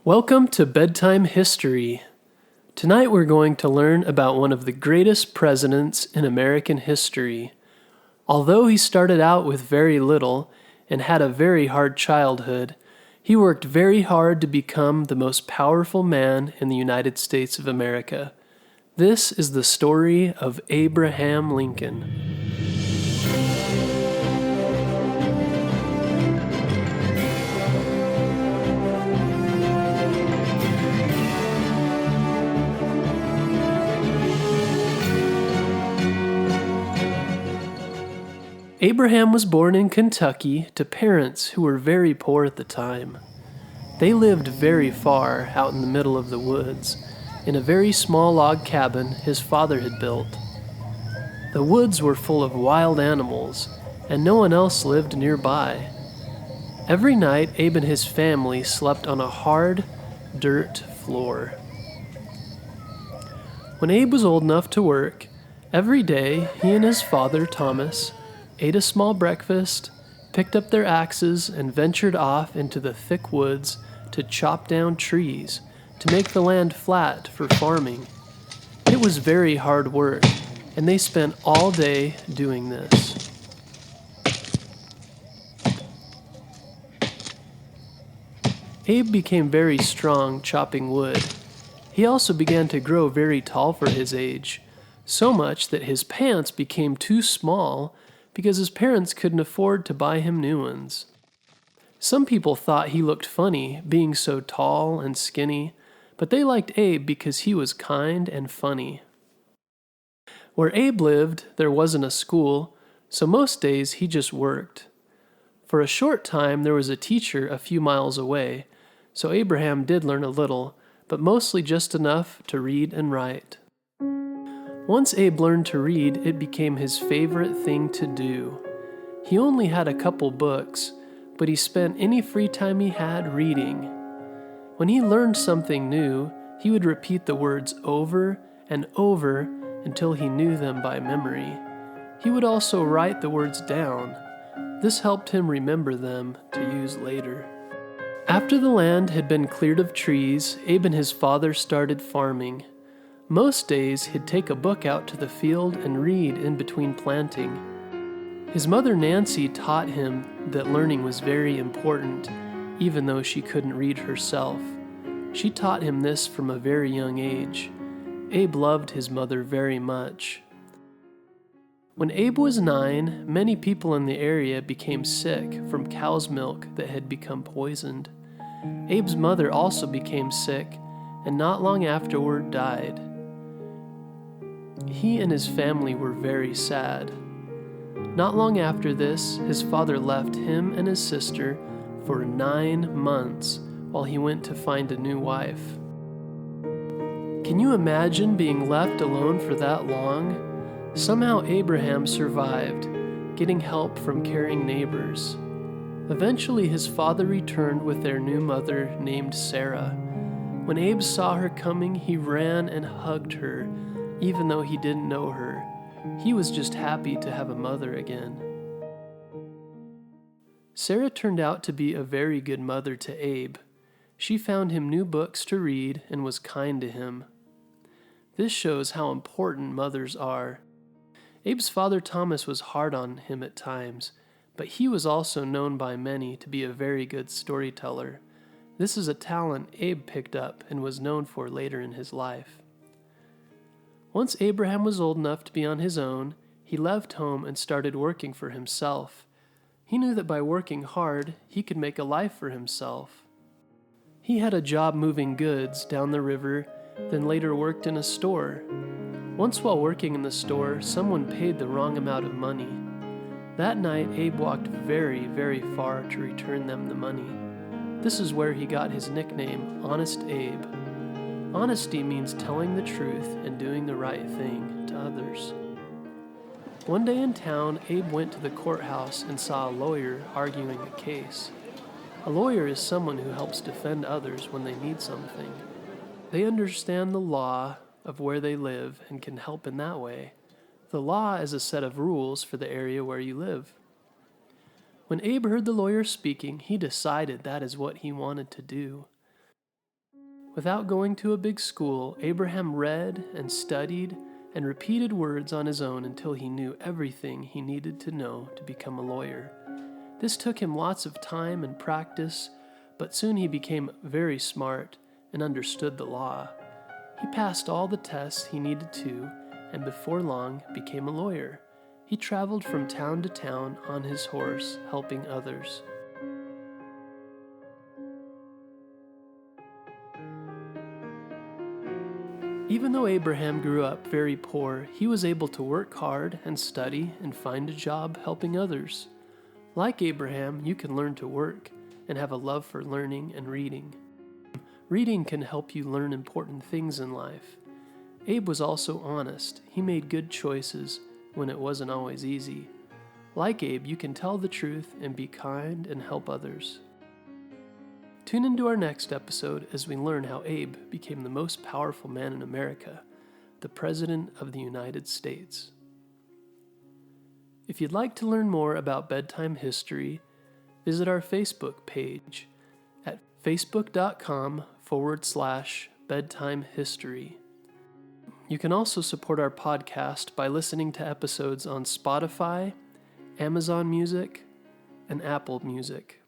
Welcome to Bedtime History. Tonight we're going to learn about one of the greatest presidents in American history. Although he started out with very little and had a very hard childhood, he worked very hard to become the most powerful man in the United States of America. This is the story of Abraham Lincoln. Abraham was born in Kentucky to parents who were very poor at the time. They lived very far out in the middle of the woods, in a very small log cabin his father had built. The woods were full of wild animals, and no one else lived nearby. Every night, Abe and his family slept on a hard, dirt floor. When Abe was old enough to work, every day he and his father, Thomas, ate a small breakfast, picked up their axes, and ventured off into the thick woods to chop down trees to make the land flat for farming. It was very hard work, and they spent all day doing this. Abe became very strong chopping wood. He also began to grow very tall for his age, so much that his pants became too small because his parents couldn't afford to buy him new ones. Some people thought he looked funny, being so tall and skinny, but they liked Abe because he was kind and funny. Where Abe lived, there wasn't a school, so most days he just worked. For a short time, there was a teacher a few miles away, so Abraham did learn a little, but mostly just enough to read and write. Once Abe learned to read, it became his favorite thing to do. He only had a couple books, but he spent any free time he had reading. When he learned something new, he would repeat the words over and over until he knew them by memory. He would also write the words down. This helped him remember them to use later. After the land had been cleared of trees, Abe and his father started farming. Most days, he'd take a book out to the field and read in between planting. His mother Nancy taught him that learning was very important, even though she couldn't read herself. She taught him this from a very young age. Abe loved his mother very much. When Abe was 9, many people in the area became sick from cow's milk that had become poisoned. Abe's mother also became sick, and not long afterward died. He and his family were very sad. Not long after this, his father left him and his sister for 9 months while he went to find a new wife. Can you imagine being left alone for that long? Somehow Abraham survived, getting help from caring neighbors. Eventually his father returned with their new mother named Sarah. When Abe saw her coming, he ran and hugged her, even though he didn't know her. He was just happy to have a mother again. Sarah turned out to be a very good mother to Abe. She found him new books to read and was kind to him. This shows how important mothers are. Abe's father Thomas was hard on him at times, but he was also known by many to be a very good storyteller. This is a talent Abe picked up and was known for later in his life. Once Abraham was old enough to be on his own, he left home and started working for himself. He knew that by working hard, he could make a life for himself. He had a job moving goods down the river, then later worked in a store. Once while working in the store, someone paid the wrong amount of money. That night, Abe walked very, very far to return them the money. This is where he got his nickname, Honest Abe. Honesty means telling the truth and doing the right thing to others. One day in town, Abe went to the courthouse and saw a lawyer arguing a case. A lawyer is someone who helps defend others when they need something. They understand the law of where they live and can help in that way. The law is a set of rules for the area where you live. When Abe heard the lawyer speaking, he decided that is what he wanted to do. Without going to a big school, Abraham read and studied and repeated words on his own until he knew everything he needed to know to become a lawyer. This took him lots of time and practice, but soon he became very smart and understood the law. He passed all the tests he needed to, and before long became a lawyer. He traveled from town to town on his horse, helping others. Even though Abraham grew up very poor, he was able to work hard and study and find a job helping others. Like Abraham, you can learn to work and have a love for learning and reading. Reading can help you learn important things in life. Abe was also honest. He made good choices when it wasn't always easy. Like Abe, you can tell the truth and be kind and help others. Tune into our next episode as we learn how Abe became the most powerful man in America, the President of the United States. If you'd like to learn more about bedtime history, visit our Facebook page at facebook.com/bedtime history. You can also support our podcast by listening to episodes on Spotify, Amazon Music, and Apple Music.